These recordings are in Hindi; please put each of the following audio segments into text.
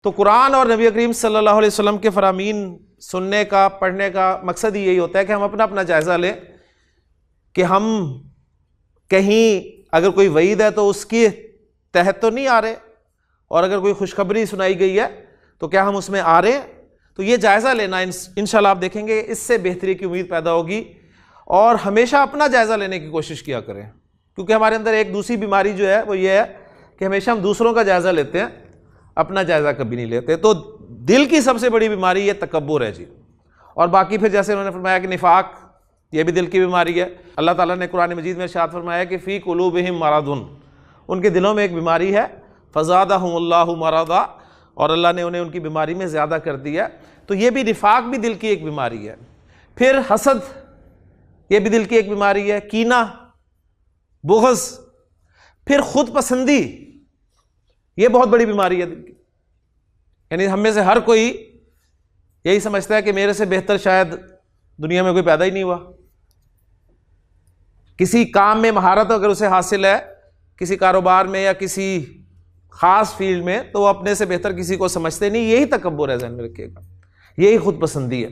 तो कुरान और नबी करीम सल्लल्लाहु अलैहि वसल्लम के फरामीन सुनने का, पढ़ने का मकसद ही यही होता है कि हम अपना अपना जायज़ा लें कि हम कहीं अगर कोई वईद है तो उसके तहत तो नहीं आ रहे, और अगर कोई खुशखबरी सुनाई गई है तो क्या हम उसमें आ रहे हैं। तो ये जायज़ा लेना इंशाल्लाह आप देखेंगे इससे बेहतरी की उम्मीद पैदा होगी। और हमेशा अपना जायज़ा लेने की कोशिश किया करें, क्योंकि हमारे अंदर एक दूसरी बीमारी जो है वो ये है कि हमेशा हम दूसरों का जायज़ा लेते हैं, अपना जायज़ा कभी नहीं लेते। तो दिल की सबसे बड़ी बीमारी ये तकब्बुर है जी। और बाकी फिर जैसे उन्होंने फरमाया कि निफाक, ये भी दिल की बीमारी है। अल्लाह ताला ने कुरान मजीद में इरशाद फरमाया कि फ़ी कुलूबिहिम मरदुन, उनके दिलों में एक बीमारी है, फ़ज़ादहुमुल्लाहु मरदा, और अल्लाह ने उन्हें उनकी बीमारी में ज़्यादा कर दिया। तो ये भी निफाक भी दिल की एक बीमारी है। फिर हसद, ये भी दिल की एक बीमारी है। कीना, बुग़्ज़, फिर खुद पसंदी, ये बहुत बड़ी बीमारी है दिल की। यानी हम में से हर कोई यही समझता है कि मेरे से बेहतर शायद दुनिया में कोई पैदा ही नहीं हुआ। किसी काम में महारत अगर उसे हासिल है, किसी कारोबार में या किसी खास फील्ड में, तो वो अपने से बेहतर किसी को समझते नहीं। यही तकब्बुर है, ज़हन में रखिएगा, यही खुद पसंदी है।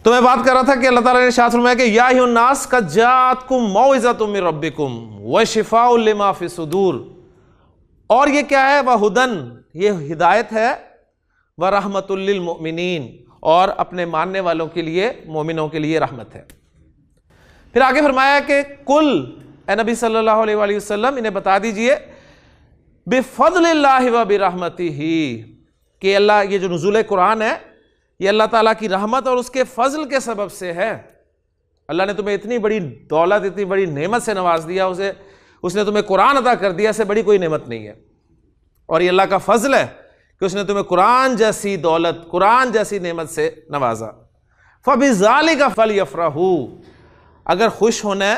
तो मैं बात कर रहा था कि अल्लाह ताला ने इरशाद फरमाया कि या अय्युहन्नास कद जाअतकुम मौइज़तुम मिर रब्बिकुम व शिफ़ाउन लिमा फ़ी सुदूर, और ये क्या है, वह हुदन, ये हिदायत है, व रहमतुल लिल मुमिनीन, और अपने मानने वालों के लिए, मोमिनों के लिए रहमत है। फिर आगे फरमाया कि कुल, ए नबी सल्लल्लाहु अलैहि वसल्लम, इन्हें बता दीजिए, बिफ़ज़लिल्लाहि व बिरहमतिही, कि अल्लाह, ये जो नुज़ूल कुरान है ये अल्लाह ताला की रहमत और उसके फजल के सबब से है। अल्लाह ने तुम्हें इतनी बड़ी दौलत, इतनी बड़ी नेमत से नवाज दिया, उसने तुम्हें कुरान अता कर दिया, इससे बड़ी कोई नेमत नहीं है। और ये अल्लाह का फजल है कि उसने तुम्हें कुरान जैसी दौलत, कुरान जैसी नेमत से नवाजा। फ़बिज़ालिका फ़लयफ़रहू, अगर खुश होना है,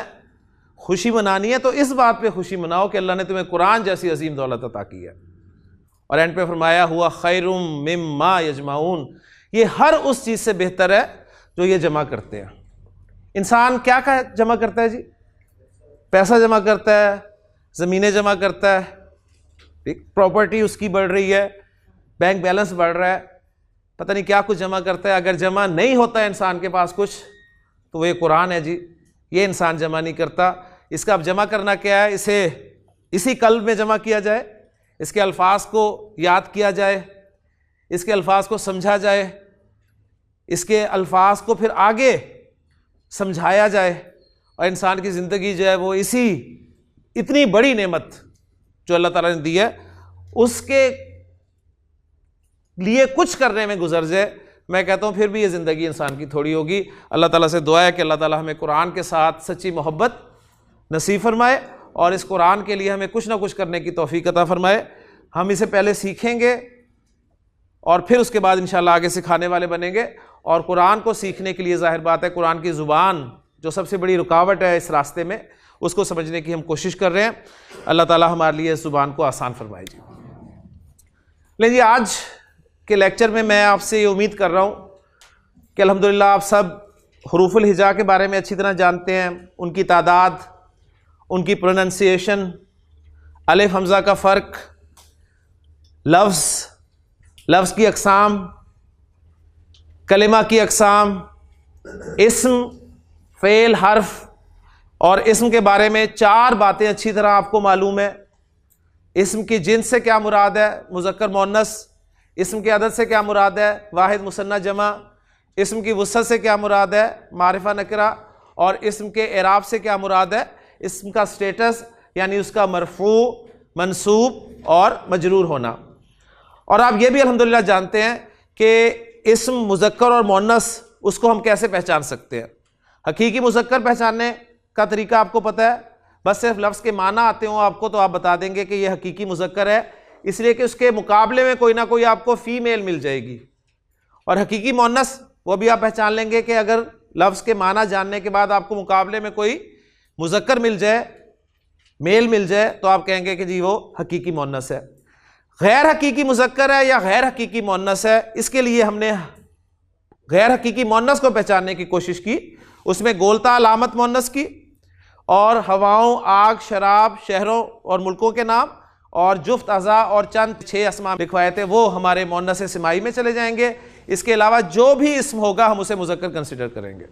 खुशी मनानी है, तो इस बात पे खुशी मनाओ कि अल्लाह ने तुम्हें कुरान जैसी अजीम दौलत अता की है। और एंड पे फरमाया हुआ खैरुम मिम्मा यजमाऊन, ये हर उस चीज़ से बेहतर है जो ये जमा करते हैं। इंसान क्या क्या जमा करता है जी? पैसा जमा करता है, ज़मीनें जमा करता है, प्रॉपर्टी उसकी बढ़ रही है, बैंक बैलेंस बढ़ रहा है, पता नहीं क्या कुछ जमा करता है। अगर जमा नहीं होता है इंसान के पास कुछ, तो वो ये कुरान है जी, ये इंसान जमा नहीं करता। इसका अब जमा करना क्या है, इसे इसी कल्ब में जमा किया जाए, इसके अल्फाज को याद किया जाए, इसके अल्फाज को समझा जाए, इसके अल्फाज को फिर आगे समझाया जाए, और इंसान की ज़िंदगी जो है वो इसी इतनी बड़ी नेमत जो अल्लाह ताला ने दी है उसके लिए कुछ करने में गुजर जाए। मैं कहता हूँ फिर भी ये ज़िंदगी इंसान की थोड़ी होगी। अल्लाह ताला से दुआ है कि अल्लाह ताला हमें कुरान के साथ सच्ची मोहब्बत नसीब फरमाए, और इस कुरान के लिए हमें कुछ ना कुछ करने की तौफीक अता फरमाए। हम इसे पहले सीखेंगे और फिर उसके बाद इंशाअल्लाह आगे सिखाने वाले बनेंगे। और कुरान को सीखने के लिए ज़ाहिर बात है कुरान की ज़ुबान जो सबसे बड़ी रुकावट है इस रास्ते में, उसको समझने की हम कोशिश कर रहे हैं। अल्लाह ताला हमारे लिए इस ज़ुबान को आसान फरमाए जी। लेकिन आज के लेक्चर में मैं आपसे ये उम्मीद कर रहा हूँ कि अल्हम्दुलिल्लाह आप सब हुरूफुल हिजा के बारे में अच्छी तरह जानते हैं, उनकी तादाद, उनकी प्रोनंसिएशन, अलिफ हमज़ा का फ़र्क, लफ्ज़ की अक़साम, कलिमा की अक़साम, इस्म, फ़ेल, हर्फ, और इस्म के बारे में 4 बातें अच्छी तरह आपको मालूम है। इस्म की जिन्स से क्या मुराद है, मुज़क्कर मुअन्नस, इस्म के अदद से क्या मुराद है, वाहिद मुसन्ना जमा, इस्म की वुसअत से क्या मुराद है, मारिफा नकरा, और इस्म के एराब से क्या मुराद है, इस्म का स्टेटस यानी उसका मरफू, मंसूब और मजरूर होना। और आप ये भी अल्हम्दुलिल्लाह जानते हैं कि इस्म मुज़क्कर और मुअन्नस उसको हम कैसे पहचान सकते हैं। हकीकी मुज़क्कर पहचानने का तरीका आपको पता है, बस सिर्फ लफ्ज़ के माना आते हों आपको तो आप बता देंगे कि ये हकीकी मुज़क्कर है, इसलिए कि उसके मुकाबले में कोई ना कोई आपको फ़ीमेल मिल जाएगी। और हकीकी मुअन्नस वो भी आप पहचान लेंगे कि अगर लफ्ज़ के माना जानने के बाद आपको मुकाबले में कोई मुज़क्कर मिल जाए, मेल मिल जाए, तो आप कहेंगे कि जी वो हकीकी मुअन्नस है। गैर हकीकी मुज़क्कर है या गैर हकीकी मुअन्नस है, इसके लिए हमने गैर हकीकी मुअन्नस को पहचानने की कोशिश की। उसमें गोलता अलामत मुअन्नस की, और हवाओं, आग, शराब, शहरों और मुल्कों के नाम, और जुफ्त अज़ा और चंद 6 अस्मा लिखवाए थे वो हमारे मुअन्नस सिमाई में चले जाएंगे। इसके अलावा जो भी इस्म होगा हम उसे मुज़क्कर कंसिडर करेंगे।